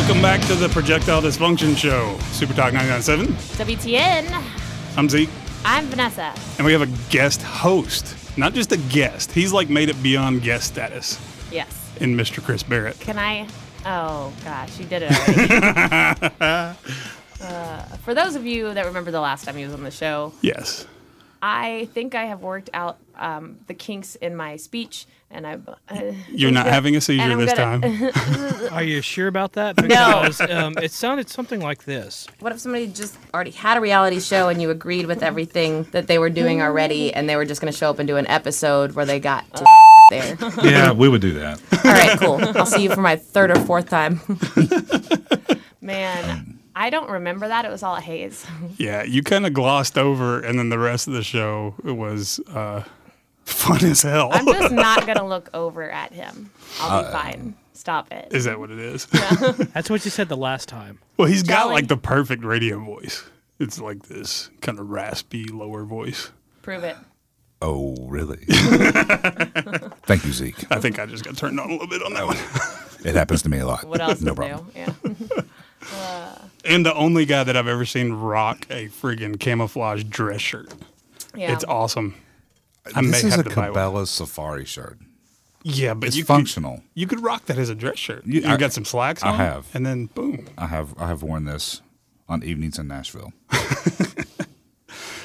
Welcome back to the Projectile Dysfunction Show, Super Talk 99.7. WTN. I'm Zeke. I'm Vanessa. And we have a guest host. Not just a guest. He's like made it beyond guest status. Yes. In Mr. Chris Barrett. Can I? Oh, gosh, you did it already. For those of you that remember the last time he was on the show. Yes. I think I have worked out the kinks in my speech, and You're not having a seizure this time. Are you sure about that? Because it sounded something like this. What if somebody just already had a reality show and you agreed with everything that they were doing already, and they were just going to show up and do an episode where they got to there? Yeah, we would do that. All right, cool. I'll see you for my third or fourth time. Man. I don't remember that. It was all a haze. Yeah, you kind of glossed over, and then the rest of the show, it was fun as hell. I'm just not going to look over at him. I'll be fine. Stop it. Is that what it is? Yeah. That's what you said the last time. Well, he's got like the perfect radio voice. It's like this kind of raspy, lower voice. Prove it. Oh, really? Thank you, Zeke. I think I just got turned on a little bit on that one. It happens to me a lot. What else No is problem. new? Yeah. And the only guy that I've ever seen rock a friggin' camouflage dress shirt. Yeah. It's awesome. This is a to buy one. Cabela's safari shirt. Yeah, but It's functional. You could rock that as a dress shirt. You- You got some slacks on. I have. And then boom. I have worn this on evenings in Nashville.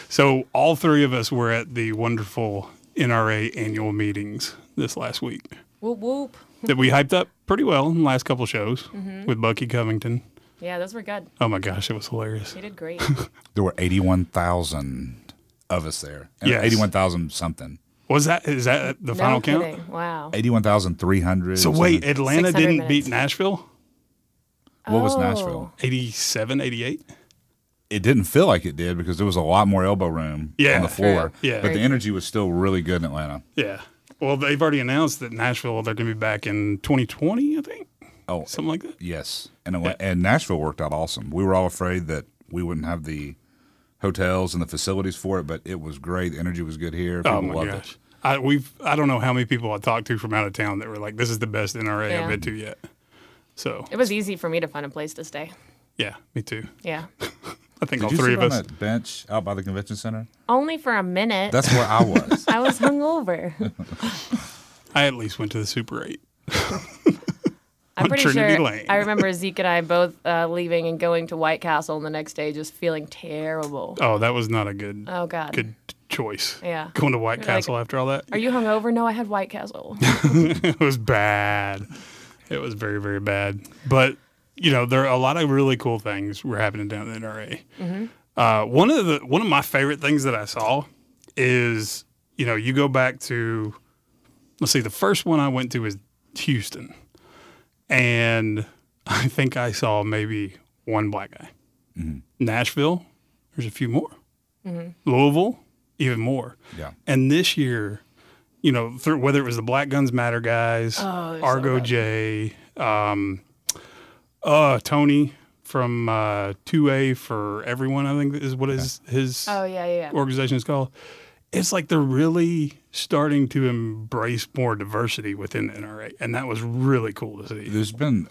So all three of us were at the wonderful NRA annual meetings this last week Whoop, whoop. that we hyped up pretty well in the last couple shows with Bucky Covington. Yeah, those were good. Oh my gosh, it was hilarious. You did great. There were 81,000 of us there. Yes. 81,000 something. Is that the final No count? kidding. Wow. 81,300. So wait, something. Atlanta 600 didn't minutes. beat Nashville? What was Oh. Nashville? 87, 88? It didn't feel like it did because there was a lot more elbow room Yeah, on the floor. true. Yeah. But the energy was still really good in Atlanta. Yeah. Well, they've already announced that Nashville, they're going to be back in 2020, I think. Oh, Something like that. yes. And Nashville worked out awesome. We were all afraid that we wouldn't have the hotels and the facilities for it, but it was great. The energy was good here. People Oh my loved gosh. it. I don't know how many people I talked to from out of town that were like, this is the best NRA Yeah. I've been to yet. So, It was easy for me to find a place to stay. yeah, me too. Yeah. I think Did all you three sit of on us. that bench out by the convention center? Only for a minute. That's where I was. I was hungover. I at least went to the Super 8. I'm On pretty Trinity sure. Lane. I remember Zeke and I both leaving and going to White Castle, and the next day just feeling terrible. Oh, that was not a good Oh God. good choice. Yeah. Going to White Like, Castle after all that. Are you hungover? No, I had White Castle. It was bad. It was very, very bad. But, you know, there are a lot of really cool things were happening down at the NRA. One of my favorite things that I saw is, you know, you go back to, let's see, the first one I went to was Houston. And I think I saw maybe one black guy. Nashville, there's a few more. Louisville, even more. Yeah. And this year, you know, whether it was the Black Guns Matter guys, they're so Argo good. J, Tony from 2A for Everyone, I think is what his Oh yeah. organization is called. It's like they're really starting to embrace more diversity within the NRA, and that was really cool to see. There's been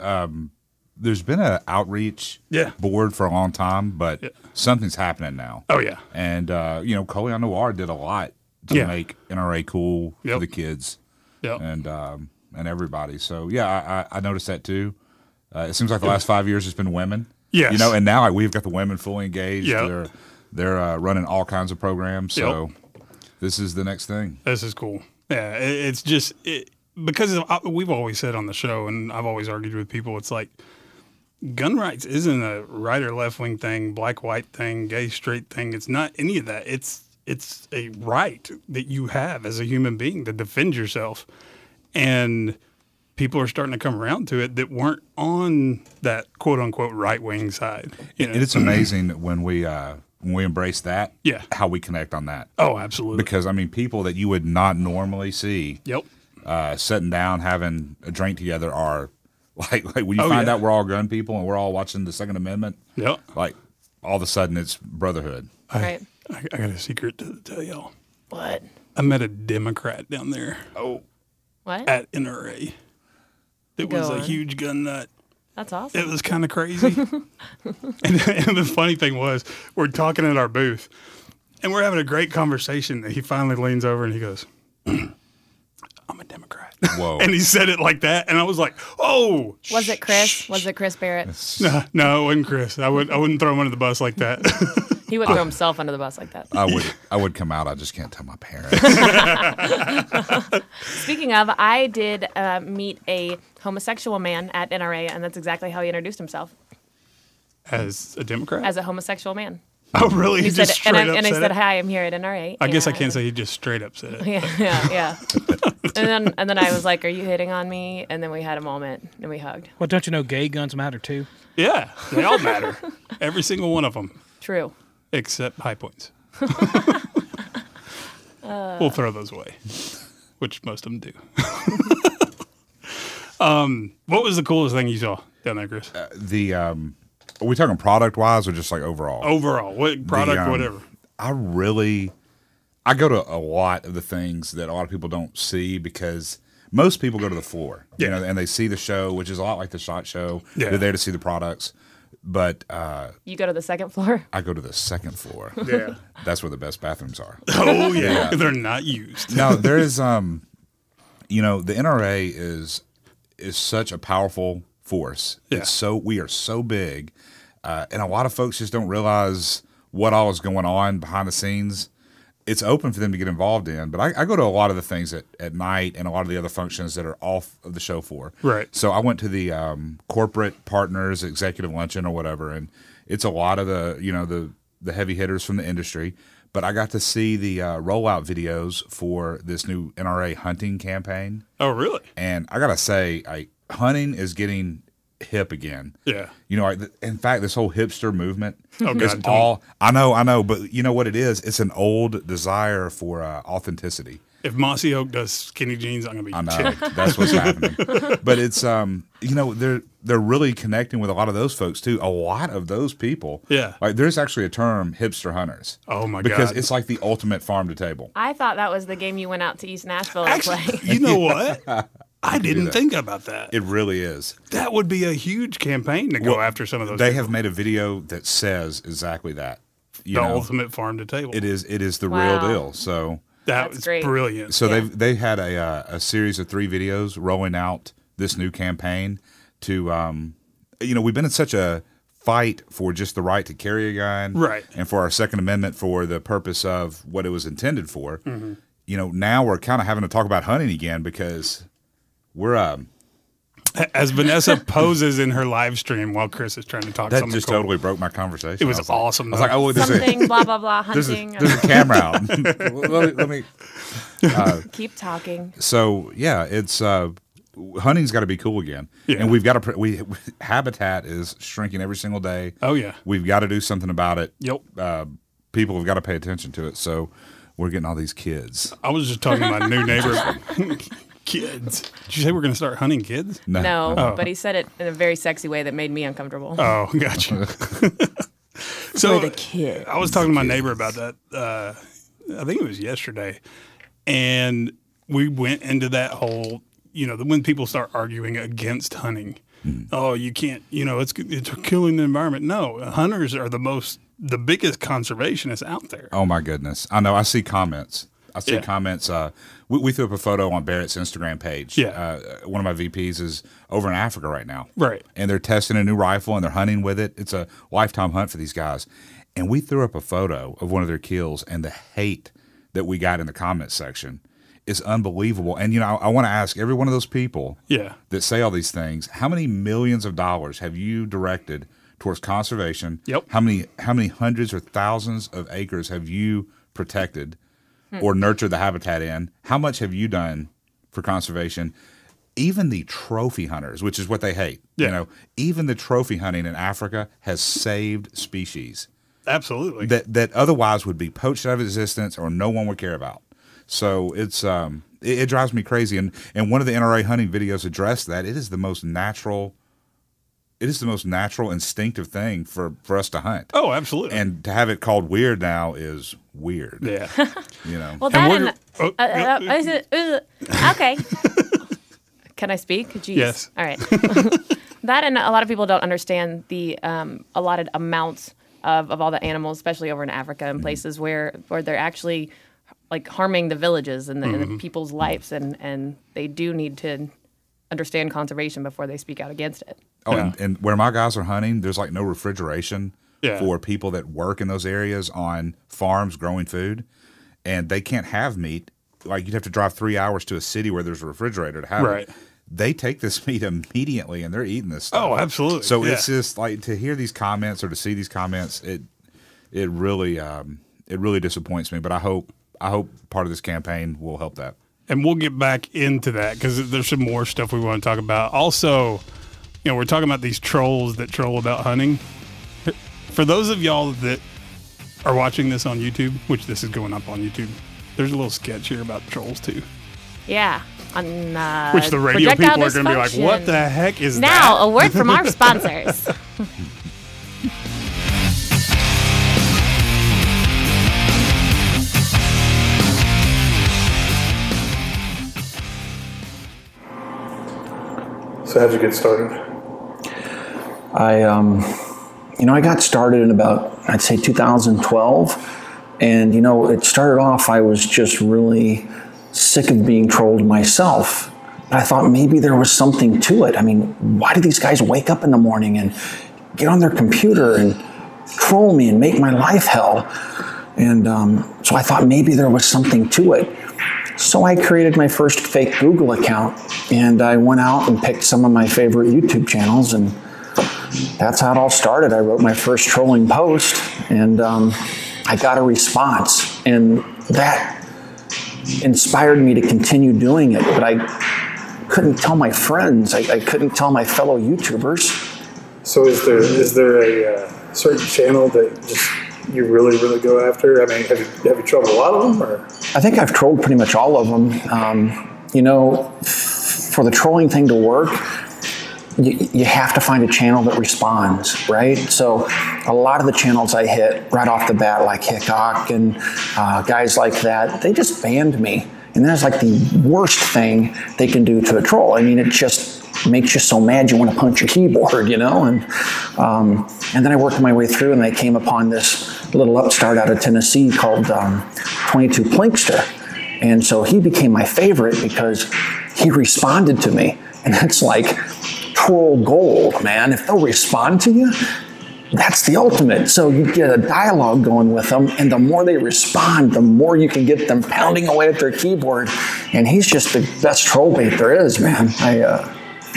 an outreach Yeah. board for a long time, but something's happening now. Oh yeah, And you know, Colion Noir did a lot to Yeah. make NRA cool Yep. for the kids yep. and everybody. So yeah, I noticed that too. It seems like the last 5 years has been women. Yes. You know, and now we've got the women fully engaged. Yep. They're running all kinds of programs. So this is the next thing. This is cool. Yeah, it's just because we've always said on the show, and I've always argued with people, it's like gun rights isn't a right or left wing thing, black white thing, gay straight thing. It's not any of that. It's a right that you have as a human being to defend yourself, and people are starting to come around to it that weren't on that quote unquote right wing side. You know? And it's amazing when we embrace that. Yeah. How we connect on that. Oh, absolutely. Because I mean, people that you would not normally see. Yep. Sitting down having a drink together are like when you Oh, find yeah. out we're all gun people and we're all watching the Second Amendment. Yep. Like all of a sudden it's brotherhood. Right. I got a secret to tell y'all. What? I met a Democrat down there Oh, What? at NRA. That was Go a on. huge gun nut. That's awesome. It was kind of crazy. and the funny thing was, we're talking at our booth, and we're having a great conversation. And he finally leans over and he goes, "I'm a Democrat." Whoa. And he said it like that, and I was like, "Oh." Was it Chris? Was it Chris Barrett? No, it wasn't Chris. I wouldn't throw him under the bus like that. He wouldn't throw himself under the bus like that. I would come out. I just can't tell my parents. Speaking of, I did meet a homosexual man at NRA, and that's exactly how he introduced himself. As a Democrat? As a homosexual man. Oh, really? He said, just straight up and I said said, it? "Hi, I'm here at NRA." I guess I can't say he just straight up said it. Yeah. and then I was like, "Are you hitting on me?" And then we had a moment and we hugged. Well, don't you know gay guns matter too? Yeah, they all matter. Every single one of them. True. Except high points. We'll throw those away, which most of them do. What was the coolest thing you saw down there, Chris? Are we talking product wise or just like overall? Overall, what product, whatever. I go to a lot of the things that a lot of people don't see because most people go to the floor, Yeah. you know, and they see the show, which is a lot like the SHOT Show. Yeah. They're there to see the products, but You go to the second floor? I go to the second floor. Yeah. That's where the best bathrooms are. Oh yeah, they're not used. No, there is the NRA is such a powerful force. Yeah. We are so big, and a lot of folks just don't realize what all is going on behind the scenes. It's open for them to get involved in, but I go to a lot of the things at night and a lot of the other functions that are off of the show floor. Right. So I went to the corporate partners executive luncheon or whatever, and it's a lot of the heavy hitters from the industry. But I got to see the rollout videos for this new NRA hunting campaign. Oh really? And I gotta say, hunting is getting hip again. Yeah. You know, in fact, this whole hipster movement Oh, is God, all. I know, but you know what it is? It's an old desire for authenticity. If Mossy Oak does skinny jeans, I'm gonna be I know ticked. that's what's happening. But it's they're really connecting with a lot of those folks too. A lot of those people. Yeah. Like there's actually a term, hipster hunters. Oh my because God. it's like the ultimate farm to table. I thought that was the game you went out to East Nashville and Actually, play. you know what? I didn't that. think about that. It really is. That would be a huge campaign to go Well, after some of those. They people. have made a video that says exactly that. You The know, ultimate farm to table. It is the Wow. real deal. So That That's was great. brilliant. So Yeah. they had a series of 3 videos rolling out this new campaign to we've been in such a fight for just the right to carry a gun, Right. and for our Second Amendment for the purpose of what it was intended for. Mm-hmm. You know, now we're kind of having to talk about hunting again because we're As Vanessa poses in her live stream while Chris is trying to talk that something just cool. totally broke my conversation. It was I like- awesome, I was like, though. oh, there's Something, blah, blah, blah, there's hunting. a camera out. let me. Keep talking. So yeah, it's hunting's got to be cool again, Yeah. and we've got to. Habitat is shrinking every single day. Oh yeah. We've got to do something about it. Yep. People have got to pay attention to it. So we're getting all these kids. I was just talking to my new neighbor. Kids. Did you say we're going to start hunting kids? No, Oh. but he said it in a very sexy way that made me uncomfortable. Oh, gotcha. So For the kid. I was talking to my neighbor about that. I think it was yesterday, and we went into that whole. When people start arguing against hunting, oh, you can't. It's killing the environment. No, hunters are the biggest conservationists out there. Oh my goodness! I know. I see comments. Yeah. Comments. We threw up a photo on Barrett's Instagram page. Yeah. One of my VPs is over in Africa right now. Right. And they're testing a new rifle and they're hunting with it. It's a lifetime hunt for these guys. And we threw up a photo of one of their kills, and the hate that we got in the comments section is unbelievable. And I want to ask every one of those people Yeah. that say all these things, how many millions of dollars have you directed towards conservation? Yep. How many hundreds or thousands of acres have you protected or nurtured the habitat in? How much have you done for conservation? Even the trophy hunters, which is what they hate, Yeah. Even the trophy hunting in Africa has saved species Absolutely. that otherwise would be poached out of existence or no one would care about. So it's it drives me crazy. And one of the NRA hunting videos addressed that. It is the most natural, instinctive thing for us to hunt. Oh, absolutely. And to have it called weird now is weird. yeah. Well, And that we're- okay. Can I speak? Jeez. Yes. All right. That, and a lot of people don't understand the allotted amounts of all the animals, especially over in Africa and places where they're actually like harming the villages and the people's lives, and they do need to understand conservation before they speak out against it. Oh, and where my guys are hunting, there's like no refrigeration for people that work in those areas on farms growing food, and they can't have meat. Like you'd have to drive 3 hours to a city where there's a refrigerator to have it. They take this meat immediately and they're eating this stuff. Oh, absolutely. So it's just like to hear these comments or to see these comments, it really disappoints me. But I hope part of this campaign will help that. And we'll get back into that because there's some more stuff we want to talk about. Also, we're talking about these trolls that troll about hunting. For those of y'all that are watching this on YouTube, which this is going up on YouTube, there's a little sketch here about trolls too. Yeah. On, which the radio Projectile people are going to be like, what the heck is that? Now, a word from our sponsors. So how'd you get started? I got started in about, I'd say 2012. And, it started off, I was just really sick of being trolled myself. But I thought maybe there was something to it. I mean, why do these guys wake up in the morning and get on their computer and troll me and make my life hell? And so I thought maybe there was something to it. So I created my first fake Google account, and I went out and picked some of my favorite YouTube channels, and that's how it all started. I wrote my first trolling post, and I got a response, and that inspired me to continue doing it, but I couldn't tell my friends. I couldn't tell my fellow YouTubers. So is there a certain channel that just you really go after? I mean, have you trolled a lot of them? Or? I think I've trolled pretty much all of them. For the trolling thing to work, you have to find a channel that responds, right? So a lot of the channels I hit right off the bat, like Hickok and guys like that, they just banned me. And that's like the worst thing they can do to a troll. I mean, it just makes you so mad you want to punch your keyboard, And then I worked my way through, and I came upon this little upstart out of Tennessee called 22 Plinkster. And so he became my favorite because he responded to me. And that's like troll gold, man. If they'll respond to you, that's the ultimate. So you get a dialogue going with them, and the more they respond, the more you can get them pounding away at their keyboard. And he's just the best troll bait there is, man.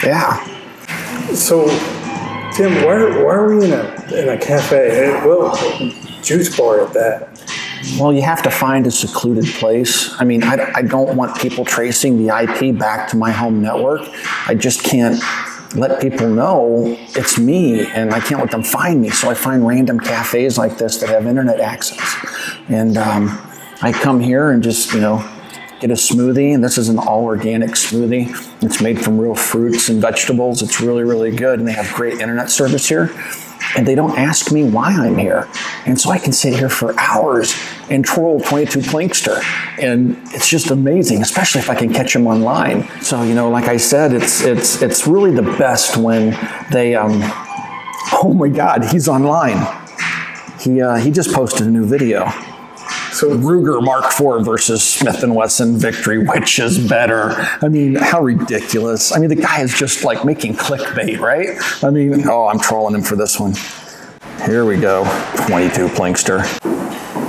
Yeah. So, Tim, why are we in a cafe? Well, juice bar at that. Well, you have to find a secluded place. I mean, I don't want people tracing the IP back to my home network. I just can't let people know it's me, and I can't let them find me. So I find random cafes like this that have internet access. And I come here and just, get a smoothie, and this is an all-organic smoothie. It's made from real fruits and vegetables. It's really, really good, and they have great internet service here. And they don't ask me why I'm here. And so I can sit here for hours and troll 22 Plinkster. And it's just amazing, especially if I can catch them online. So, like I said, it's really the best when they, oh my God, he's online. He just posted a new video. So Ruger Mark IV versus Smith & Wesson Victory, which is better? I mean, how ridiculous. I mean, the guy is just like making clickbait, right? I mean, I'm trolling him for this one. Here we go, 22 Plinkster.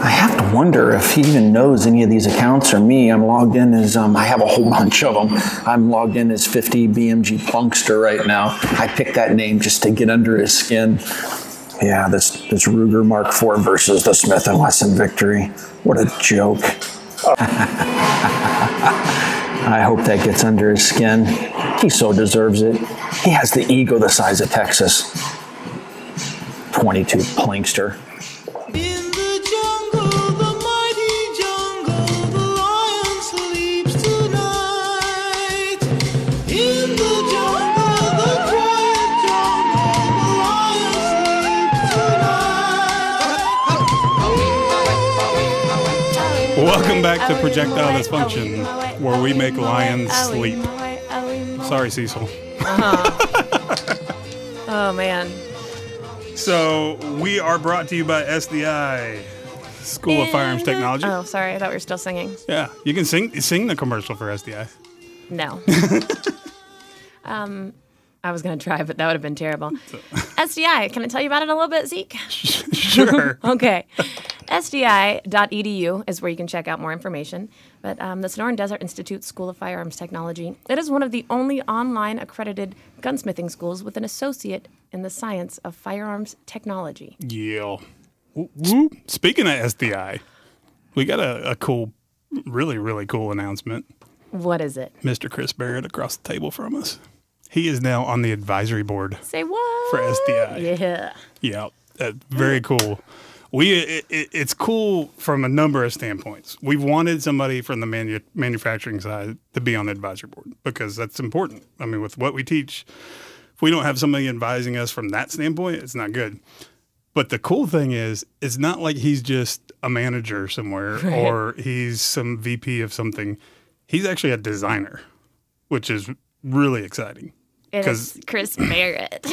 I have to wonder if he even knows any of these accounts or me. I'm logged in as, I have a whole bunch of them. I'm logged in as 50 BMG Plunkster right now. I picked that name just to get under his skin. Yeah, this Ruger Mark IV versus the Smith & Wesson Victory. What a joke. I hope that gets under his skin. He so deserves it. He has the ego the size of Texas. 22 Plinkster. Welcome back to Projectile Dysfunction, where we make lions sleep. Sorry, Cecil. Oh, man. So we are brought to you by SDI, School of Firearms Technology. Oh, sorry. I thought we were still singing. Yeah, you can sing the commercial for SDI. No. I was going to try, but that would have been terrible. SDI, can I tell you about it a little bit, Zeke? Sure. Okay. SDI.edu is where you can check out more information. But the Sonoran Desert Institute School of Firearms Technology, it is one of the only online accredited gunsmithing schools with an associate in the science of firearms technology. Yeah. Speaking of SDI, we got a cool, really, really cool announcement. What is it? Mr. Chris Barrett across the table from us. He is now on the advisory board Say what? for SDI. Yeah. Yeah, very cool. It's cool from a number of standpoints. We've wanted somebody from the manufacturing side to be on the advisory board because that's important. I mean, with what we teach, if we don't have somebody advising us from that standpoint, it's not good. But the cool thing is, it's not like he's just a manager somewhere or he's some VP of something. He's actually a designer, which is really exciting. It is Chris Barrett.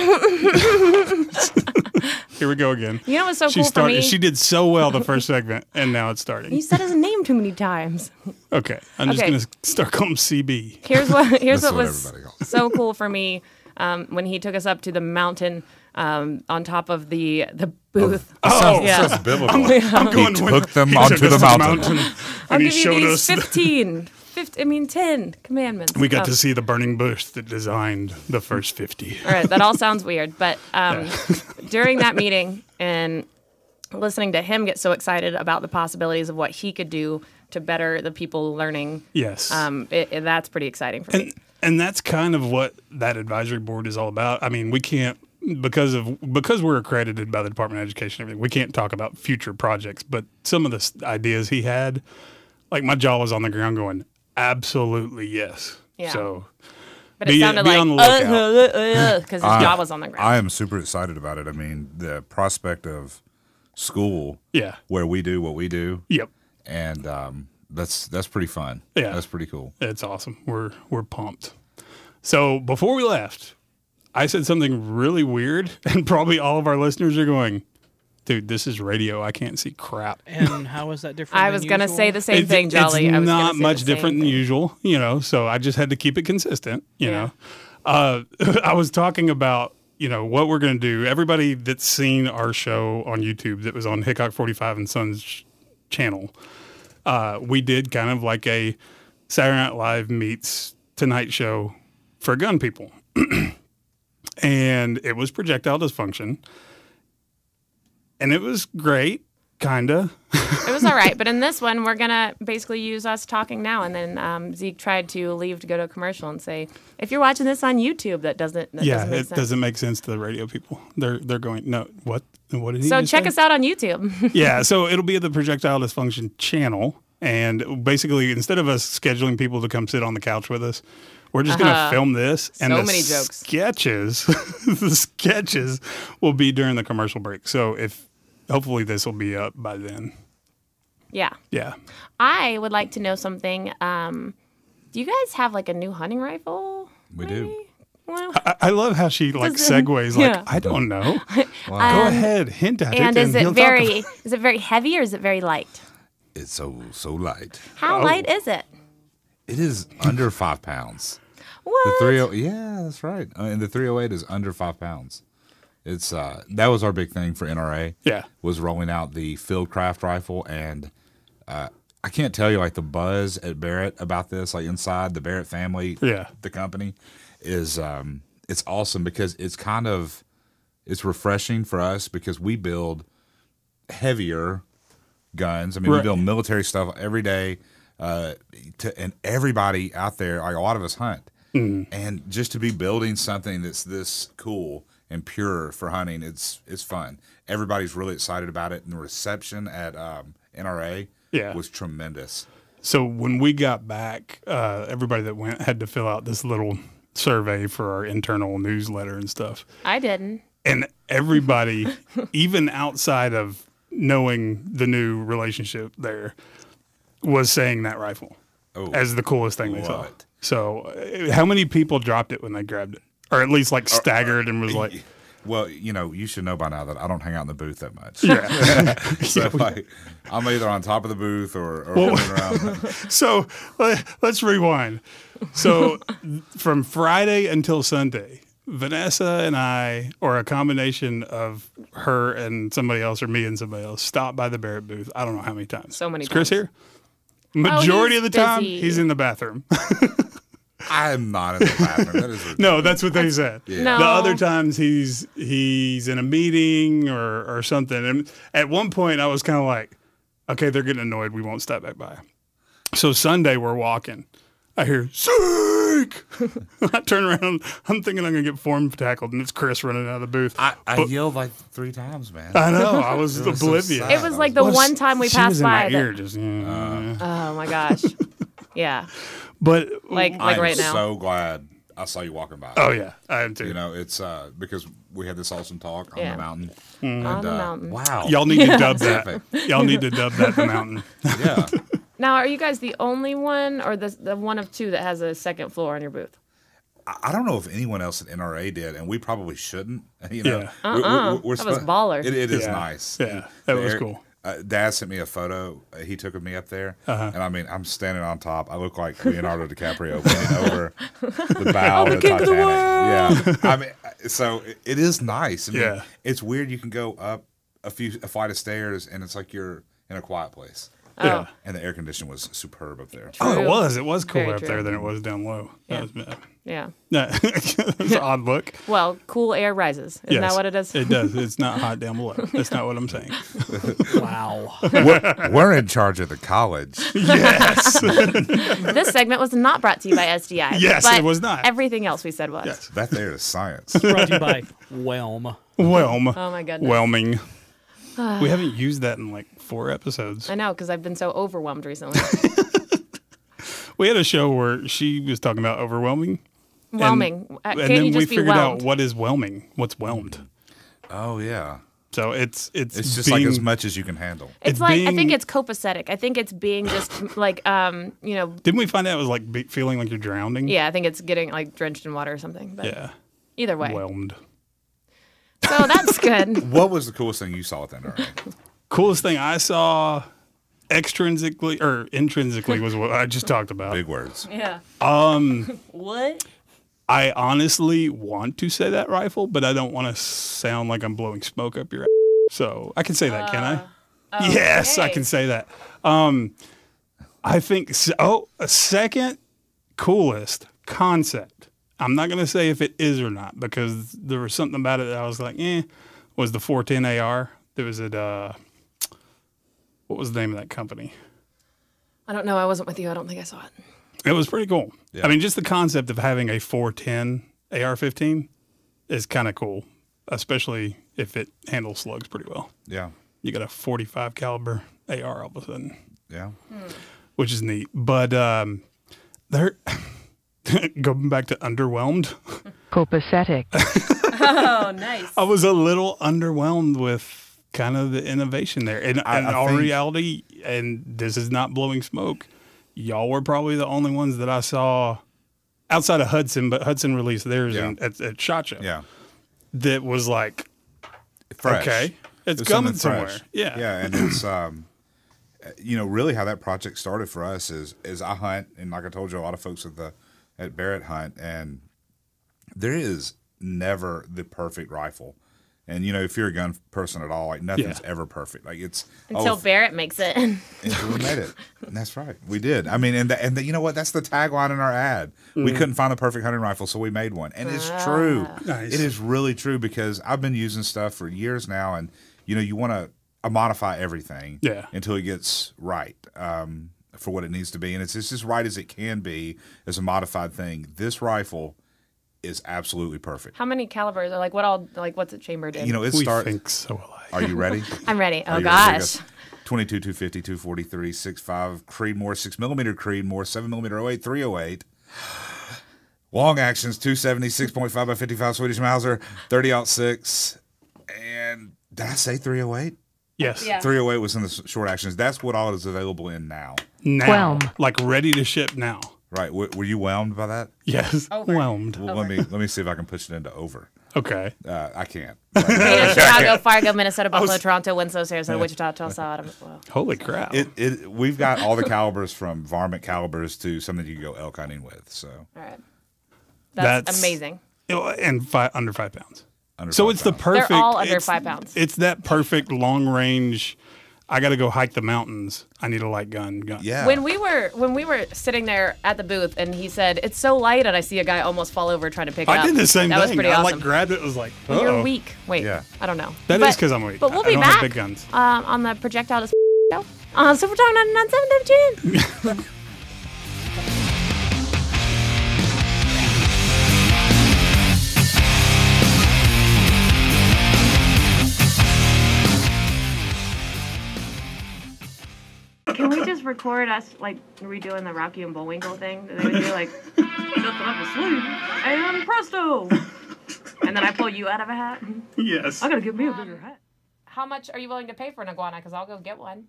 Here we go again. You know what's so cool for me? She did so well the first segment, and now it's starting. You said his name too many times. Okay, I'm just going to start calling him CB. Here's what was everybody calls. so cool for me when he took us up to the mountain on top of the booth. Sounds biblical. I'm going. He took them onto the mountain. I'll and he give you showed these us 10 commandments. We got to see the burning bush that designed the first 50. All right, that all sounds weird, but during that meeting and listening to him get so excited about the possibilities of what he could do to better the people learning, Yes, that's pretty exciting for me. And that's kind of what that advisory board is all about. I mean, we can't because we're accredited by the Department of Education and everything. We can't talk about future projects, but some of the ideas he had, like my jaw was on the ground going, absolutely yes. Yeah. So, but it sounded like because his jaw was on the ground. I am super excited about it. I mean, the prospect of school, where we do what we do, and that's pretty fun. Yeah, that's pretty cool. It's awesome. We're pumped. So before we left, I said something really weird, and probably all of our listeners are going, dude, this is radio. I can't see crap. And how is that different? I was going to say the same thing, Jolly. It's not much different than usual, so I just had to keep it consistent, you know. I was talking about, what we're going to do. Everybody that's seen our show on YouTube that was on Hickok45 and Son's channel, we did kind of like a Saturday Night Live meets Tonight Show for gun people. And it was Projectile Dysfunction. And it was great, kind of. It was all right. But in this one, we're going to basically use us talking now. And then Zeke tried to leave to go to a commercial and say, if you're watching this on YouTube, that doesn't make sense. Doesn't make sense to the radio people. They're going, no, what? What did he So just check say? us out on YouTube. Yeah, so it'll be the Projectile Dysfunction channel. And basically, instead of us scheduling people to come sit on the couch with us, we're just going to film this. And so the many jokes. The sketches will be during the commercial break. So hopefully this will be up by then. Yeah. Yeah. I would like to know something. Do you guys have like a new hunting rifle? We do. Well, I love how she segues. I don't know. Go ahead, hint at and it. is it very heavy or is it very light? It's so light. How light is it? It is under 5 pounds. What? That's right. And the 308 is under 5 pounds. It's that was our big thing for NRA. Yeah, was rolling out the Fieldcraft rifle, and I can't tell you like the buzz at Barrett about this, like inside the Barrett family, the company is it's awesome because it's refreshing for us because we build heavier guns. I mean, we build military stuff every day, and everybody out there, like a lot of us hunt, and just to be building something that's this cool and pure for hunting, it's fun. Everybody's really excited about it, and the reception at NRA was tremendous. So when we got back, everybody that went had to fill out this little survey for our internal newsletter and stuff. I didn't. And everybody, even outside of knowing the new relationship there, was saying that rifle as the coolest thing they saw. So how many people dropped it when they grabbed it? Or at least like staggered and was like... Well, you should know by now that I don't hang out in the booth that much. Yeah. So like, I'm either on top of the booth or moving around. So let's rewind. So from Friday until Sunday, Vanessa and I, or a combination of her and somebody else, or me and somebody else, stopped by the Barrett booth. I don't know how many times. So many Is Chris times. here? Majority he's of the time, busy. he's in the bathroom. I'm not in the bathroom. That is ridiculous. No, that's what they said. No. The other times he's in a meeting or something. And at one point I was kind of like, okay, they're getting annoyed. We won't step back by. So Sunday we're walking. I hear, Zeke! I turn around. I'm thinking I'm going to get form tackled, and it's Chris running out of the booth. I yelled like 3 times, man. I know. I was It was so oblivious. sad. It was like the one time we She passed was in by. my ear, just, Oh my gosh. Yeah. But, Like I'm right now. so glad I saw you walking by. oh, yeah, I am too. It's because we had this awesome talk on Yeah. the mountain. On the mountain. Wow. Y'all need to dub that. Specific. Y'all need to dub that the mountain. Yeah. Now, are you guys the only one or the one of two that has a second floor on your booth? I don't know if anyone else at NRA did, and we probably shouldn't. Yeah. That was baller. It is Yeah. nice. Yeah, that was Eric- cool. Dad sent me a photo he took of me up there, and I mean, I'm standing on top. I look like Leonardo DiCaprio leaning over the bow of the king of the Titanic. world. Yeah, I mean, so it is nice. I mean, Yeah. it's weird. You can go up a flight of stairs, and it's like you're in a quiet place. Yeah. And the air conditioning was superb up there. Oh, it True. was. It was cooler Very up true. there than it was down low. Yeah. That was bad. Yeah. No, that's an odd look. Well, cool air rises. Isn't that what it is? It does. It's not hot down below. That's not what I'm saying. Wow. We're in charge of the college. Yes. This segment was not brought to you by SDI. Yes, but it was not. Everything else we said was. Yes. That there is science. Brought to you by Whelm. Whelm. Oh my goodness. Whelming. We haven't used that in like 4 episodes. I know, because I've been so overwhelmed recently. We had a show where she was talking about overwhelming. Whelming. And Can then you we just be figured whelmed? out what is whelming. What's whelmed. Oh yeah, So it's it's just being, like as much as you can handle. It's like, I think being- it's copacetic. I think it's being just like, Didn't we find out it was like feeling like you're drowning? yeah, I think it's getting like drenched in water or something. But Yeah. either way. Whelmed. So that's good. What was the coolest thing you saw at the NRA? Coolest thing I saw extrinsically or intrinsically was what I just talked about. Big words. Yeah. What? I honestly want to say that rifle, but I don't want to sound like I'm blowing smoke up your ass. So I can say that, can I? Yes, I okay. can say that. I think, a second coolest concept. I'm not going to say if it is or not because there was something about it that I was like, was the 410 AR. There was what was the name of that company? I don't know. I wasn't with you. I don't think I saw it. It was pretty cool. Yeah. I mean, just the concept of having a 410 AR-15 is kind of cool, especially if it handles slugs pretty well. Yeah. You got a 45 caliber AR all of a sudden, Yeah. which is neat. But they're going back to underwhelmed. Copacetic. Oh, nice. I was a little underwhelmed with kind of the innovation there. And in I all think- reality, and this is not blowing smoke, y'all were probably the only ones that I saw outside of Hudson, but Hudson released theirs Yeah. at SHOT Show. Yeah. That was like, Fresh. okay, it's There's coming something somewhere. fresh. Yeah. Yeah, and it's really how that project started for us is I hunt, and like I told you, a lot of folks at Barrett hunt, and there is never the perfect rifle. And if you're a gun person at all, like nothing's ever perfect. Like it's Until Barrett makes it. until we made it. And that's right, we did. I mean, and you know what? That's the tagline in our ad. We couldn't find the perfect hunting rifle, so we made one, and it's true. Nice. It is really true because I've been using stuff for years now, and you want to modify everything until it gets right for what it needs to be, and it's just as right as it can be as a modified thing. This rifle is absolutely perfect. How many calibers or what's it chambered in? It We starts. think so alike. Are you ready? I'm ready. Are Oh you ready? gosh. 22, 250, 243, 6.5, Creedmoor, 6mm Creedmoor, 7mm 08, 308. Long actions, 270, 6.5 by 55 Swedish Mauser, 30-06. And did I say 308? Yes. Yeah. 308 was in the short actions. That's what all is available in now. Now, Whelm. like ready to ship now. Right. Were you whelmed by that? Yes. Over. Whelmed. Well, let me see if I can push it into over. Okay. I can't. Chicago, Fargo, Minnesota, Buffalo, Toronto, Winslow, Sarasota, Wichita, Tulsa. Well. Holy crap. We've got all the calibers from varmint calibers to something you can go elk hunting with. So. All right. That's amazing. And under 5 pounds. Under So 5 it's the pounds. perfect. They're all under 5 pounds. It's that perfect long range. I got to go hike the mountains. I need a light gun. Yeah. When we were sitting there at the booth, and he said it's so light, and I see a guy almost fall over trying to pick it up. I did the same that thing. was pretty I awesome. grabbed it. Was like, Well, uh-oh. you're weak. Wait, Yeah. I don't know. That is because I'm weak. But we'll I be don't have back big guns. on the Projectile Dysfunction show on Super Talk 99.7 Can we just record us like redoing the Rocky and Bullwinkle thing? They would do like, nothing up to sleep, and presto, and then I pull you out of a hat. Yes. I gotta get me a bigger hat. How much are you willing to pay for an iguana? Because I'll go get one.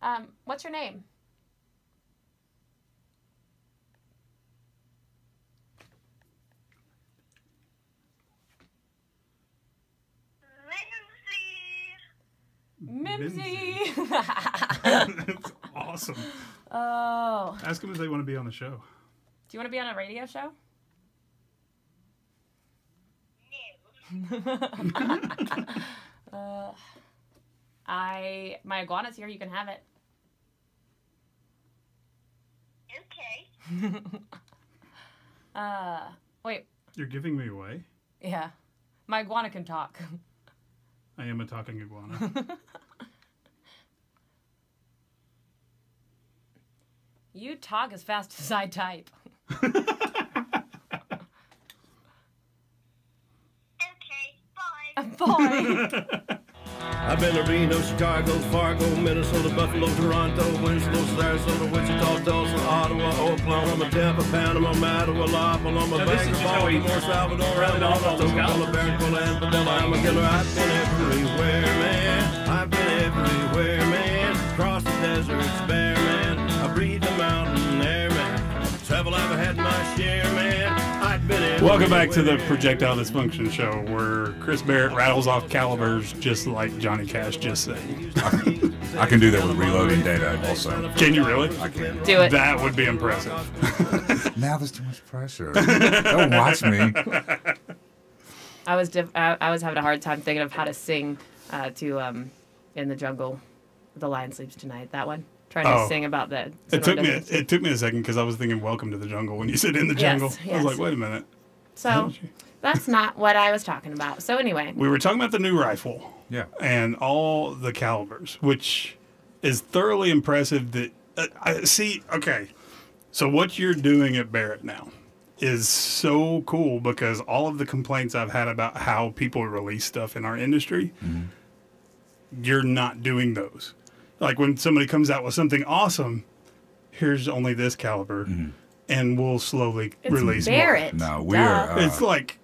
$200. What's your name? Mimsy. That's awesome. Oh. Ask them if they want to be on the show. Do you want to be on a radio show? No. My iguana's here. You can have it. Okay. Wait. You're giving me away? Yeah. My iguana can talk. I am a talking iguana. You talk as fast as I type. Okay, bye. Bye. I've been to Reno, Chicago, Fargo, Minnesota, Buffalo, Toronto, Winslow, Sarasota, Wichita, Tulsa, Ottawa, Oklahoma, Tampa, Panama, Mattawa, Oklahoma, Bangor, Baltimore, Salvador, Alabama, Barrett, and Padilla. I'm a killer. I've been everywhere, man. I've been everywhere, man. Across the deserts, bare, man. I breathe the mountain air, man. Travel, I've had my share, man. I've been everywhere. Welcome back to the Projectile Dysfunction show, where Chris Barrett rattles off calibers just like Johnny Cash just said. I can do that with reloading data also. Can you really? I can. Do it. That would be impressive. Now there's too much pressure. Don't watch me. I was having a hard time thinking of how to sing to In the Jungle, The Lion Sleeps Tonight. That one. Trying to sing about that. It took me a second because I was thinking "Welcome to the Jungle" when you said "In the Jungle." Yes. I was like, "Wait a minute." So that's not what I was talking about. So anyway, We were talking about the new rifle. Yeah. And all the calibers, which is thoroughly impressive. That I see. Okay, so what you're doing at Barrett now is so cool because all of the complaints I've had about how people release stuff in our industry, you're not doing those. Like when somebody comes out with something awesome, here's only this caliber, and we'll slowly release Barrett. No, we Duh. are. more. It's like,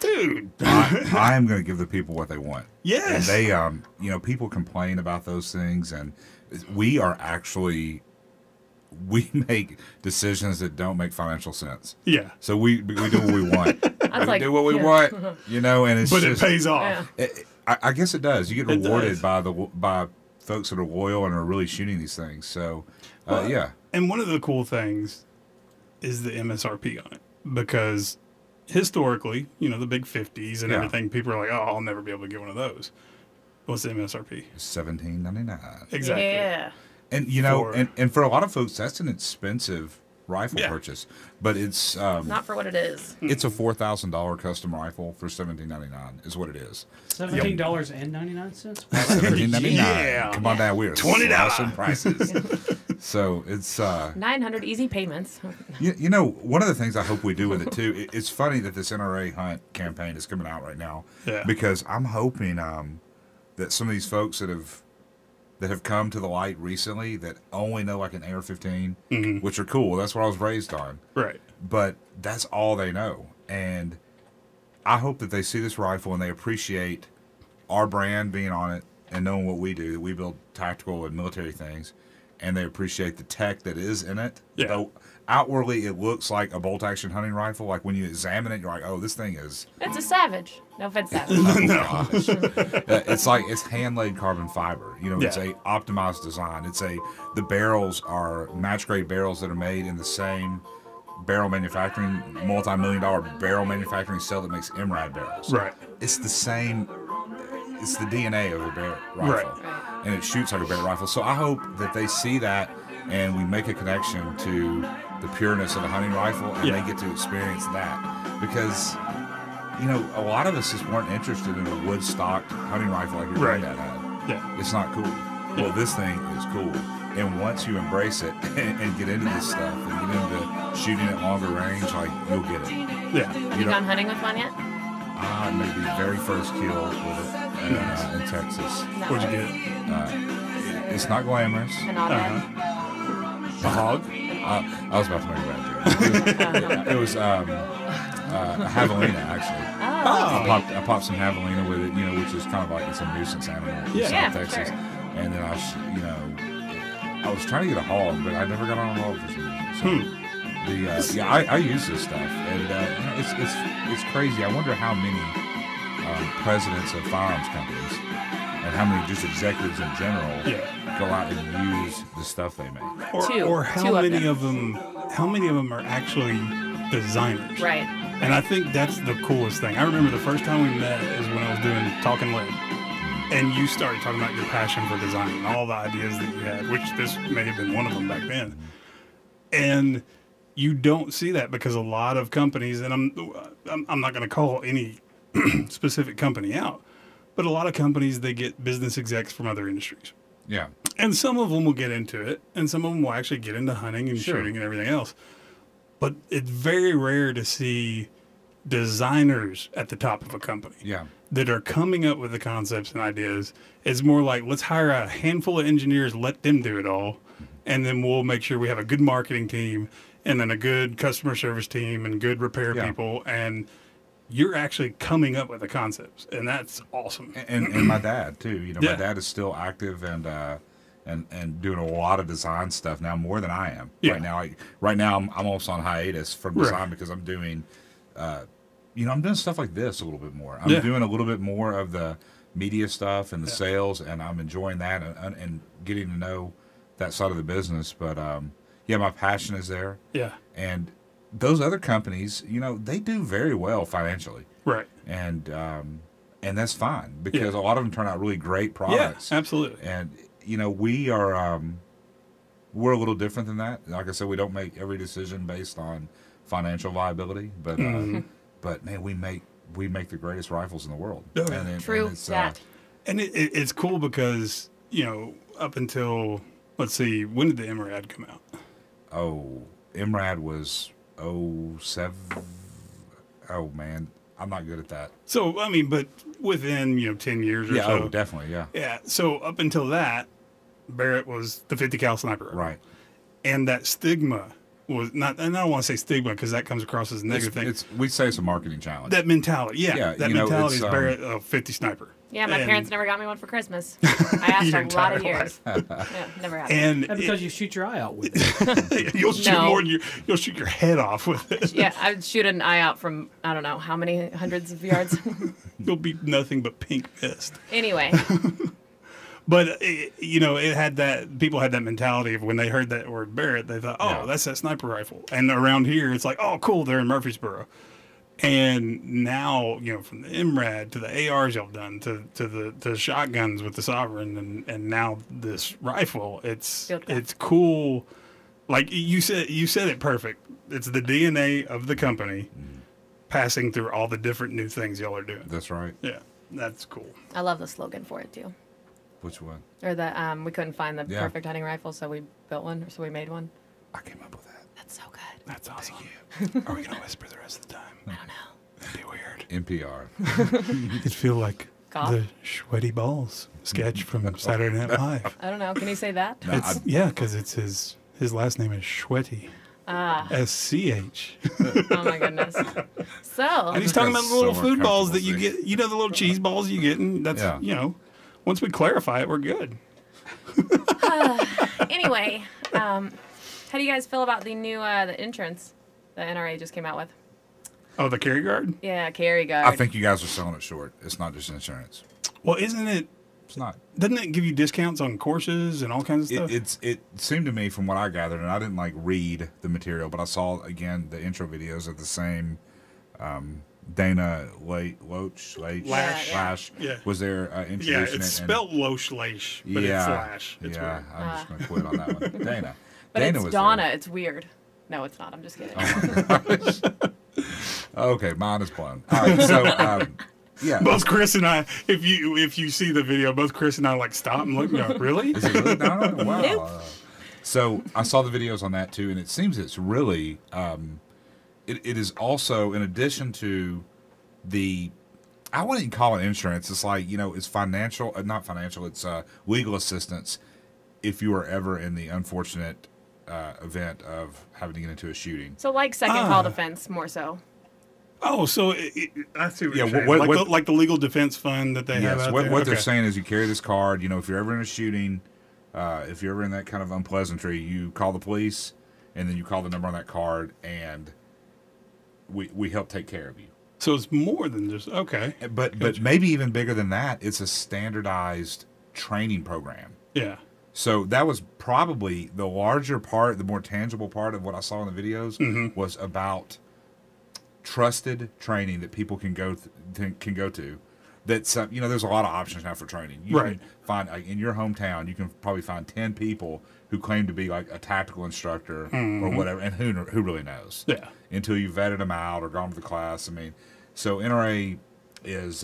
dude. I am going to give the people what they want. Yes. And they, people complain about those things, and we are actually, we make decisions that don't make financial sense. Yeah. So we do what we want. We like, do what we want, and it's But just, it pays off. Yeah. I guess it does. You get It rewarded does. by folks that are loyal and are really shooting these things. So, Well, yeah. And one of the cool things is the MSRP on it because historically, the big 50s and Yeah. everything, people are like, "Oh, I'll never be able to get one of those." What's the MSRP? $17.99. Exactly. Yeah. And and for a lot of folks, that's an expensive rifle purchase, but it's Not for what it is. it's a $4,000 custom rifle for $17.99 is what it is. $17.99. $17.99. Yeah. Come on down, we're $20. slashing prices. So it's 900 easy payments. one of the things I hope we do with it too. It's funny that this NRA hunt campaign is coming out right now, because I'm hoping that some of these folks that have come to the light recently that only know like an AR-15, which are cool. That's what I was raised on. Right. But that's all they know. And I hope that they see this rifle and they appreciate our brand being on it and knowing what we do. We build tactical and military things. and they appreciate the tech that is in it. Yeah. Though outwardly, it looks like a bolt-action hunting rifle. Like when you examine it, you're like, "Oh, this thing is." It's a Savage. No offense, Savage. Gosh. It's like it's hand-laid carbon fiber. You know, it's a optimized design. The barrels are match-grade barrels that are made in the same barrel manufacturing, multi-million-dollar barrel manufacturing cell that makes MRAD barrels. Right. It's the same. It's the DNA of a Barrett rifle, and it shoots like a Barrett rifle. So I hope that they see that, and we make a connection to the pureness of a hunting rifle, and they get to experience that. Because, you know, a lot of us just weren't interested in a wood-stocked hunting rifle like your granddad had. Yeah. It's not cool. Well, this thing is cool. And once you embrace it and get into this stuff and get into shooting at longer range, like, you'll get it. Yeah. Have you gone hunting with one yet? Maybe the very first kill with it in Texas. What'd you get? It's not glamorous. An automatic? A hog? I was about to make a bad joke. It was a javelina, actually. I popped some javelina with it, you know, which is kind of like it's a nuisance animal in South Texas. Sure. And then I was trying to get a hog, but I never got on a hog for some reason. So I use this stuff, and you know, it's crazy. I wonder how many presidents of firearms companies and how many just executives in general go out and use the stuff they make. Or how many of them are actually designers. Right. And I think that's the coolest thing. I remember the first time we met is when I was doing Talking Lead. And you started talking about your passion for design and all the ideas that you had, which this may have been one of them back then. And you don't see that because a lot of companies, and I'm not going to call any specific company out, but a lot of companies, they get business execs from other industries. Yeah. And some of them will get into it, and some of them will actually get into hunting and shooting and everything else. But it's very rare to see designers at the top of a company that are coming up with the concepts and ideas. It's more like, let's hire a handful of engineers, let them do it all, and then we'll make sure we have a good marketing team and then a good customer service team and good repair people, and you're actually coming up with the concepts, and that's awesome. And my dad too. You know, my dad is still active and doing a lot of design stuff now, more than I am right now. I'm almost on hiatus from design because I'm doing, I'm doing stuff like this a little bit more. I'm doing a little bit more of the media stuff and the sales, and I'm enjoying that and getting to know that side of the business. But my passion is there. Yeah. And those other companies, you know, they do very well financially. Right. And that's fine because a lot of them turn out really great products. Yeah, absolutely. And, you know, we're a little different than that. Like I said, we don't make every decision based on financial viability, but man, we make the greatest rifles in the world. True that. And it's cool because, you know, up until, let's see, when did the MRAD come out? Oh, MRAD was 07. Oh man, I'm not good at that. So I mean, but within 10 years or so. Oh, definitely, yeah. Yeah. So up until that, Barrett was the 50 cal sniper rifle. Right. And that stigma was not, and I don't want to say stigma because that comes across as a negative thing. We'd say it's a marketing challenge. That mentality, that mentality is Barrett 50 sniper. Yeah, my parents never got me one for Christmas. I asked a lot of years. Never happened. And because you shoot your eye out with it. You'll shoot more than you'll shoot your head off with it. Yeah, I'd shoot an eye out from, I don't know, how many hundreds of yards. You'll be nothing but pink mist. Anyway. But, it had that, people had that mentality of when they heard that word Barrett, they thought, that's that sniper rifle. And around here, it's like, oh, cool, they're in Murfreesboro. And now, from the MRAD to the ARs y'all done to the shotguns with the Sovereign and now this rifle, it's cool. Like you said it perfect. It's the DNA of the company passing through all the different new things y'all are doing. That's right. Yeah, that's cool. I love the slogan for it too. Which one? Or that we couldn't find the perfect hunting rifle, so we built one, so we made one. I came up with that. That's so good. That's awesome. Thank you. Are we going to whisper the rest of the time? I don't know. That'd be weird. NPR. It'd feel like the Sweaty Balls sketch from Saturday Night Live. I don't know. Can you say that? Because it's his last name is Schwetty. SCH. Oh my goodness. So. And he's talking about the little food balls that you get. The little cheese balls you get, and that's once we clarify it, we're good. Anyway, how do you guys feel about the new the insurance the NRA just came out with? Oh, the carry guard? Yeah, carry guard. I think you guys are selling it short. It's not just insurance. Well, isn't it? It's not. Doesn't it give you discounts on courses and all kinds of stuff? It seemed to me from what I gathered, and I didn't like read the material, but I saw again the intro videos of the same Dana Lash Yeah. was there introducing Yeah, it. it's spelled Loesch, but it's Lash. It's weird. I'm just going to quit on that one. Dana. But Dana it's was Donna. there. It's weird. No, it's not. I'm just kidding. Okay, mine is blown. All right, so yeah. Both Chris and I, if you see the video, both Chris and I like stop and look. Go, really? Is it really Donna? Wow. Nope. So I saw the videos on that too, and it seems it's really. It is also in addition to the. I wouldn't even call it insurance. It's like it's financial, not financial. It's legal assistance if you are ever in the unfortunate event of having to get into a shooting. So like second call defense more so. Oh, so I see what you're saying. What, like the legal defense fund that they have out there? What they're saying is you carry this card. If you're ever in a shooting, if you're ever in that kind of unpleasantry, you call the police, and then you call the number on that card, and we help take care of you. So it's more than just, okay. But maybe even bigger than that, it's a standardized training program. Yeah. So that was probably the larger part, the more tangible part of what I saw in the videos was about trusted training that people can go to. That's there's a lot of options now for training. You can find in your hometown, you can probably find 10 people who claim to be like a tactical instructor or whatever, and who really knows? Yeah. Until you vetted them out or gone to the class. I mean, so NRA is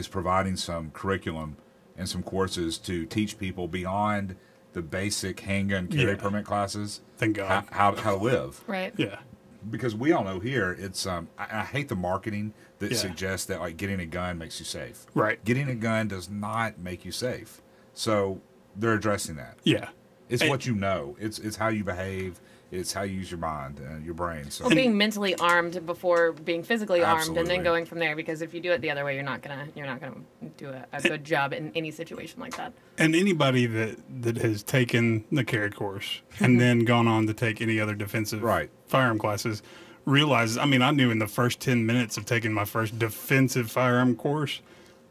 providing some curriculum and some courses to teach people beyond the basic handgun carry permit classes. Thank God. How to live. Right. Yeah. Because we all know here, it's I hate the marketing that suggests that like getting a gun makes you safe. Right. Getting a gun does not make you safe. So they're addressing that. Yeah. It's what you know. It's how you behave. It's how you use your mind and your brain. So Or being mentally armed before being physically armed, and Absolutely. then going from there. Because if you do it the other way, you're not gonna do a good job in any situation like that. And anybody that has taken the carry course and then gone on to take any other defensive firearm classes realizes, I mean, I knew in the first 10 minutes of taking my first defensive firearm course,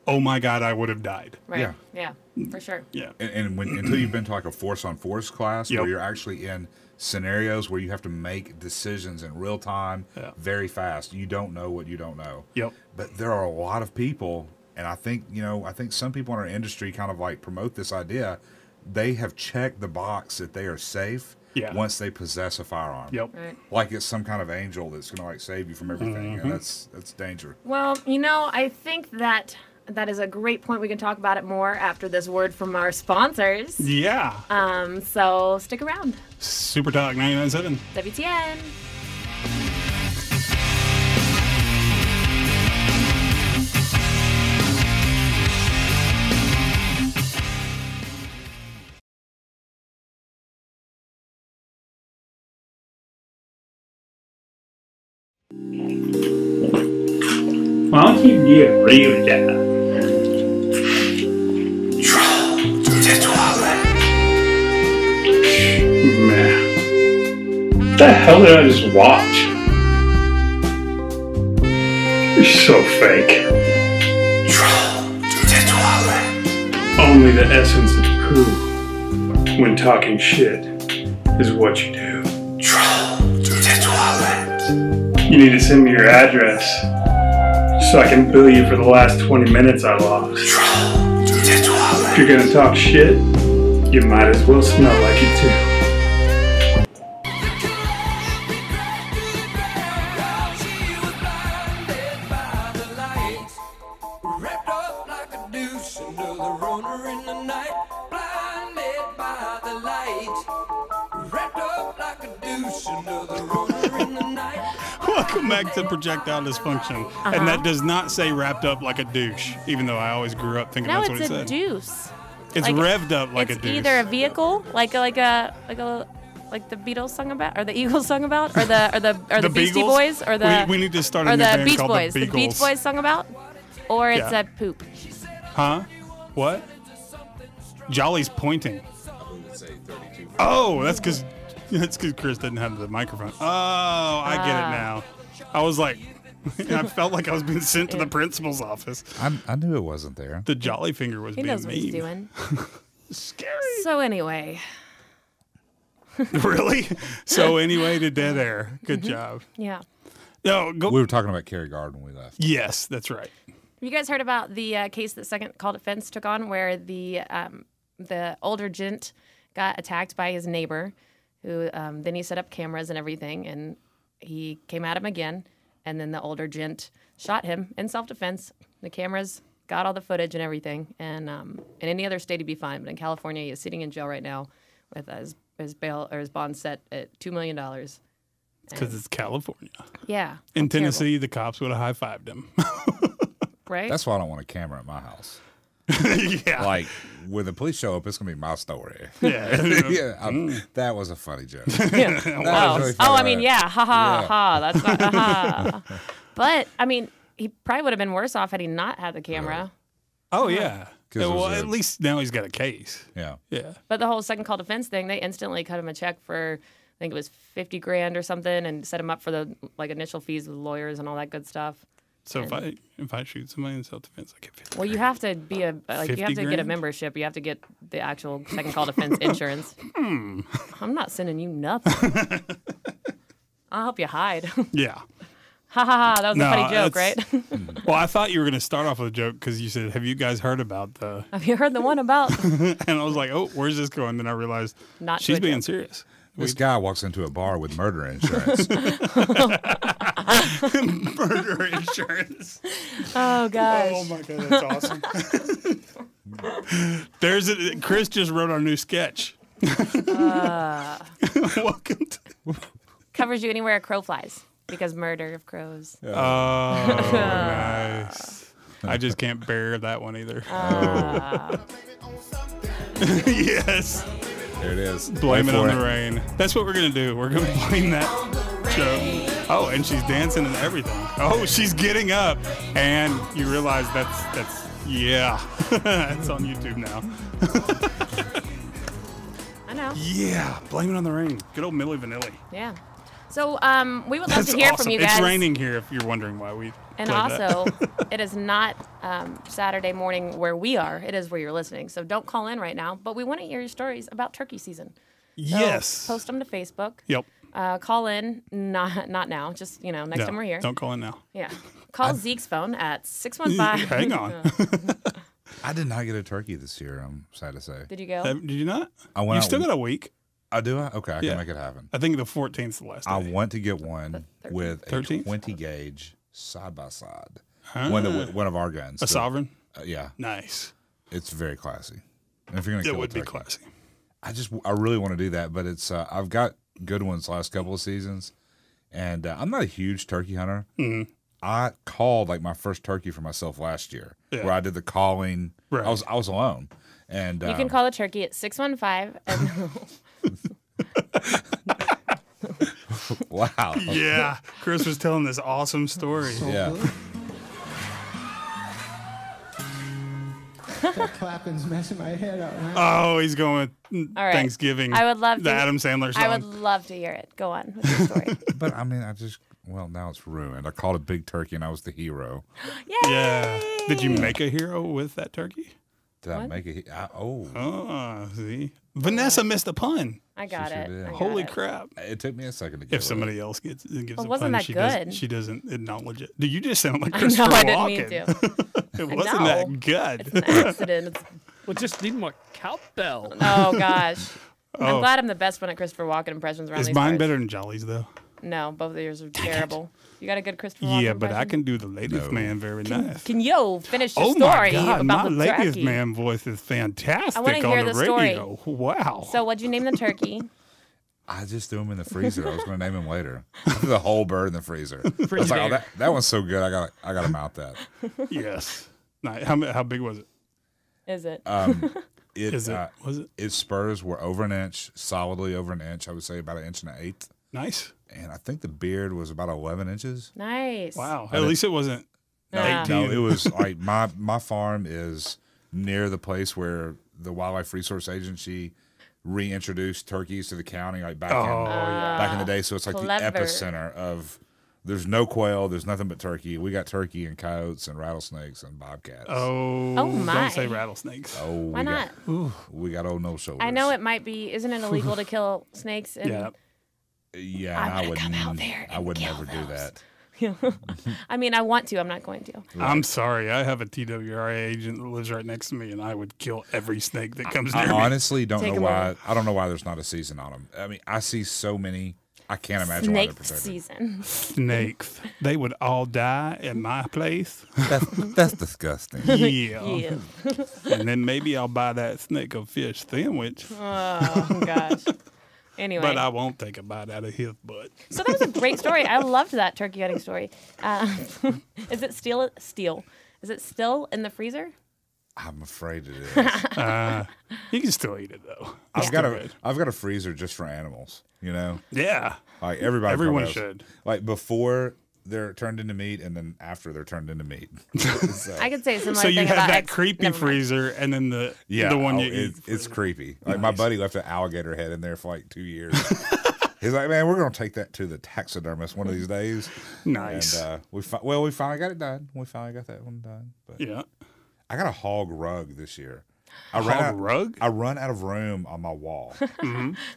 oh my God, I would have died. Right. Yeah. For sure. Yeah. and until you've been to like a force-on-force class where you're actually in scenarios where you have to make decisions in real time, very fast, you don't know what you don't know. Yep. But there are a lot of people, and I think some people in our industry kind of like promote this idea. They have checked the box that they are safe once they possess a firearm. Yep. Right. Like it's some kind of angel that's going to like save you from everything, and that's danger. Well, I think that is a great point. We can talk about it more after this word from our sponsors. Yeah. So stick around. Super Talk 99.7. WTN. Why don't you get real down? Man. What the hell did I just watch? You're so fake. Only the essence of poo when talking shit is what you do. You need to send me your address so I can bill you for the last 20 minutes I lost. If you're gonna talk shit, you might as well smell like it too. Welcome back to Projectile Dysfunction. And that does not say wrapped up like a douche, even though I always grew up thinking that's what it said. No, it's a deuce. It's like, revved up like a douche. It's either a vehicle, like the Beatles sung about, or the Eagles sung about, or the Beastie Boys, or the we need to start a or new the band Beach called Boys. the The Beagles. Beach Boys sung about, or it's a poop. Huh? What? Jolly's pointing. Oh, that's because Chris didn't have the microphone. Oh, I get it now. I was like, I felt like I was being sent to the principal's office. I knew it wasn't there. The Jolly finger was He being knows what he's mean. doing. Scary. So anyway, Really? So anyway, to dead air. Good job. yeah. No, go. We were talking about Kerry Garden when we left. Yes, that's right. Have you guys heard about the case that Second Call Defense took on, where the older gent got attacked by his neighbor, who then he set up cameras and everything, and he came at him again, and then the older gent shot him in self-defense. The cameras got all the footage and everything, and in any other state he'd be fine, but in California he is sitting in jail right now with his bail or his bond set at $2 million. Because it's California. Yeah. In terrible. Tennessee, the cops would have high-fived him. Right? That's why I don't want a camera at my house. Yeah. Like, when the police show up, it's going to be my story. Yeah. Yeah, that was a funny joke. Yeah. That was really funny. Oh, I mean, yeah. Ha ha Yeah. ha. That's not ha. But, I mean, he probably would have been worse off had he not had the camera. Oh, yeah. 'Cause it Well, was at least now he's got a case. Yeah. Yeah. But the whole Second Call Defense thing, they instantly cut him a check for, I think it was $50,000 or something, and set him up for the initial fees with lawyers and all that good stuff. So if I shoot somebody in self-defense, I get 50. Well, you have to be you have to get a 50,000? membership. You have to get the actual Second Call Defense insurance. I'm not sending you nothing. I'll help you hide. ha Yeah. ha ha. That was No, a funny joke, that's- right? Well, I thought you were going to start off with a joke because you said, have you guys heard about the... Have you heard the one about And I was like, oh, where's this going? Then I realized Not to she's a being joke. serious. This guy walks into a bar with murder insurance. Murder insurance. Oh gosh. Oh my God, that's awesome. Chris just wrote our new sketch. Welcome to... Covers you anywhere a crow flies because murder of crows. Oh, nice. I just can't bear that one either. Yes. There it is. Blame Wait it on for the rain. That's what we're going to do. We're going to blame that joke. Oh, and she's dancing and everything. Oh, she's getting up. And you realize that's yeah. It's on YouTube now. I know. Yeah. Blame it on the rain. Good old Milli Vanilli. Yeah. So we would love That's to hear awesome. from you guys. It's raining here if you're wondering why we And played that. also, it is not Saturday morning where we are. It is where you're listening. So don't call in right now. But we want to hear your stories about turkey season. So Yes. Post them to Facebook. Yep. Call in. Not now. Just, next No, time we're here. Don't call in now. Yeah. Call Zeke's phone at 615. Hang on. I did not get a turkey this year, I'm sad to say. Did you go? Did you not? I went You out still with- got a week. I do? Okay, I Yeah. can make it happen. I think the 14th is the last day. I went to get one 13th. with a 13th? 20 gauge side by side. One of our guns. A sovereign? Yeah. Nice. It's very classy. And if you're going to It kill would a be turkey, classy. I really want to do that, but it's I've got good ones the last couple of seasons, and I'm not a huge turkey hunter. Mm-hmm. I called my first turkey for myself last year, where I did the calling. Right. I was alone, and You can call the turkey at 615. And wow, Yeah. Chris was telling this awesome story. yeah. That clapping's messing my head up. Huh? Oh, he's going with All right. Thanksgiving. I would love the to- Adam Sandler song. I would love to hear it. Go on with your story. But I mean, now it's ruined. I called a big turkey, and I was the hero. Yay! Yeah. Did you make a hero with that turkey? Did I make it? Oh, see. Vanessa missed a pun. I got She sure it. did. I got Holy it. crap. It took me a second to get If somebody else gives Well, a wasn't pun, that good? she doesn't acknowledge it. Dude, you just sound like I Christopher know, I didn't Walken. mean to. It wasn't know. that good. It's an accident. It's, Well, just need more cowbell. oh, gosh. I'm Oh. glad I'm the best one at Christopher Walken impressions around Is these mine parts. better than Jolly's, though? No, both of yours are terrible. You got a good Christopher Walken Yeah, but I impression? can do the ladies' man very nice. Can you finish your Oh story my God, about my the ladies' turkey? man voice is fantastic I wanna on hear the the story. radio. Wow. So what'd you name the turkey? I just threw him in the freezer. I was going to name him later. I threw the whole bird in the freezer. I was like, Freezer. that one's so good. I got to mount that. Yes. Nice. How big was it? Is it? Was it? Its spurs were over an inch, solidly over an inch. I would say about 1.1 inches. Nice. And I think the beard was about 11 inches. Nice. Wow. At least it wasn't Yeah. 18. No, it was like my farm is near the place where the Wildlife Resource Agency reintroduced turkeys to the county like back in the day. So it's like clever. the epicenter of. There's no quail. There's nothing but turkey. We got turkey and coyotes and rattlesnakes and bobcats. Oh my! Don't say rattlesnakes. Oh, Why not? We got old nose shoulders. I know it might be. Isn't it illegal to kill snakes? Yeah. Yeah, I'm and gonna come out there I and would kill never do those. that. I mean, I want to. I'm not going to. I'm sorry. I have a TWRA agent that lives right next to me, and I would kill every snake that comes I near me. honestly don't Take know 'em why. away. I don't know why there's not a season on them. I mean, I see so many. I can't imagine why they're Snake protected. season. Snakes. They would all die at my place. That's disgusting. Yeah. Yeah. And then maybe I'll buy that snake a fish sandwich, Oh gosh. Anyway. but I won't take a bite out of his butt. So that was a great story. I loved that turkey hunting story. Is it still? Is it still in the freezer? I'm afraid it is. You can still eat it though. I've got a freezer just for animals. You know, Yeah. like everybody. Everyone probably has- should. Like before they're turned into meat, and then after they're turned into meat. So, I could say a similar So you thing have about that creepy never mind. freezer, and then the yeah, one you eat. it's creepy. Like my buddy left an alligator head in there for like 2 years. He's like, man, we're gonna take that to the taxidermist one of these days. Nice. And we finally got it done. We finally got that one done. But Yeah. I got a hog rug this year. Rug? I run out of room on my wall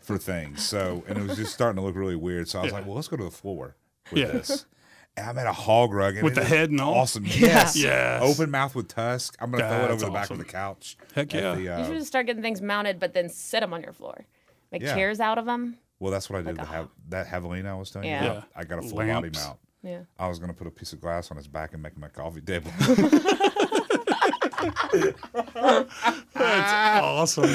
for things. So, and it was just starting to look really weird. So I was like, well, let's go to the floor with Yeah. this. And I made a hog rug. And With the head and all? Awesome. Yes. Yes. Open mouth with tusk. I'm going to throw it over That's the back awesome. of the couch. Heck at yeah. the, You should just start getting things mounted, but then sit them on your floor. Make Yeah. chairs out of them. well, that's what I did. That javelina I was telling you Yeah. about. I got a full body Lamps. mount. Yeah. I was going to put a piece of glass on his back and make him a coffee table. That's awesome.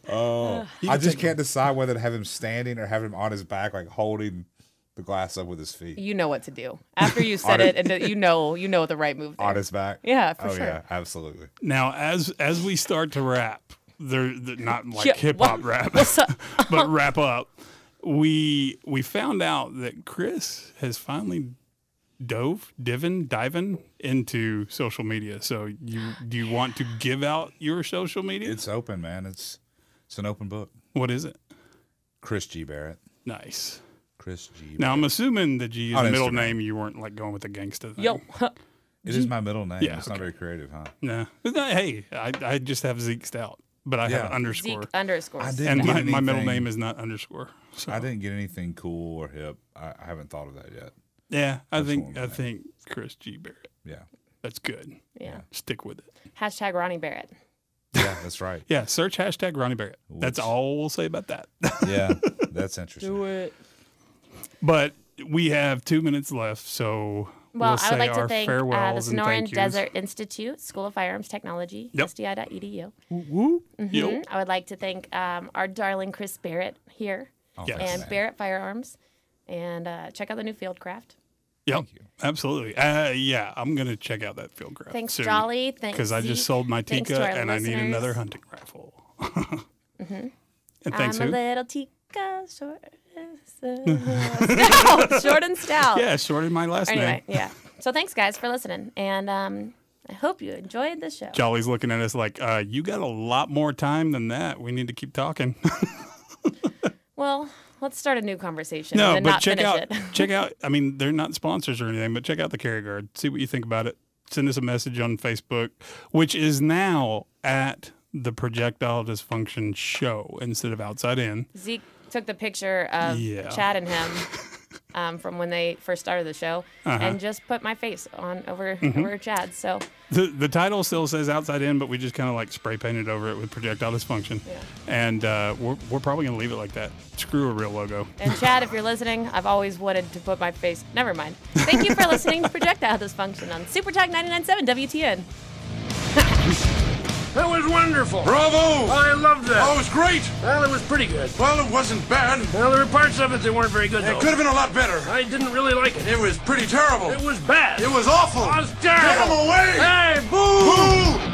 I just can't decide whether to have him standing or have him on his back, like holding the glass up with his feet. You know what to do after you said it, and you know the right move. There. On his back? Yeah, for sure. Yeah, absolutely. Now, as we start to wrap, not like Yeah, hip hop what- rap, what's up? but wrap up. We found out that Chris has finally diving into social media. So do you want to give out your social media? It's open, man. It's an open book. What is it? Chris G. Barrett. Nice. Chris G. Now I'm assuming the G is On a middle Instagram. name. You weren't like going with the gangsta thing. Yo, It is my middle name. Yeah, It's not very creative, huh? Nah. Hey, I just have Zeke Stout, but I have Yeah. an underscore. Zeke underscores. I did. And Didn't get my middle anything- name is not underscore. So I didn't get anything cool or hip. I haven't thought of that yet. yeah, I think one, man. Chris G. Barrett. Yeah. That's good. Yeah. Stick with it. Hashtag Ronnie Barrett. Yeah, that's right. Yeah, search hashtag Ronnie Barrett. That's all we'll say about that. Yeah, that's interesting. it. But we have 2 minutes left, so Well, we'll I would say like to our thank the farewells and Sonoran thank yous. Desert Institute, School of Firearms Technology, Yep. SDI.edu. Woo. Yo. I would like to thank our darling Chris Barrett here Yes. and Barrett Firearms. And check out the new Fieldcraft. Yep. Thank you. Absolutely. Yeah, I'm going to check out that field craft. Thanks, soon. Jolly. Thanks, Because I just Zeke. sold my Thanks Tika to our and I need listeners. another hunting rifle. And thanks, I'm who? a little Tika, short stout. Short and stout. Yeah, shorted my last Anyway, name. yeah. So thanks, guys, for listening. And I hope you enjoyed the show. Jolly's looking at us like, you got a lot more time than that. We need to keep talking. Well, let's start a new conversation No, and but not check finish out, it. check out. I mean, they're not sponsors or anything, but check out the Carry Guard. See what you think about it. Send us a message on Facebook, which is now at the Projectile Dysfunction Show instead of Outside In. Zeke took the picture of Yeah. Chad and him from when they first started the show and just put my face on over Chad. So The title still says Outside In, but we just kind of like spray painted over it with Projectile Dysfunction. Yeah. And we're probably going to leave it like that. Screw a real logo. and Chad, if you're listening, I've always wanted to put my face. Never mind. Thank you for listening to Projectile Dysfunction on Super Talk 99.7 WTN. That was wonderful. Bravo! I loved that. Oh, it was great. Well, it was pretty good. Well, it wasn't bad. Well, there were parts of it that weren't very good, It though. could have been a lot better. I didn't really like it. It was pretty terrible. It was bad. It was awful. It was terrible. Get him away! Hey, boo! Boo!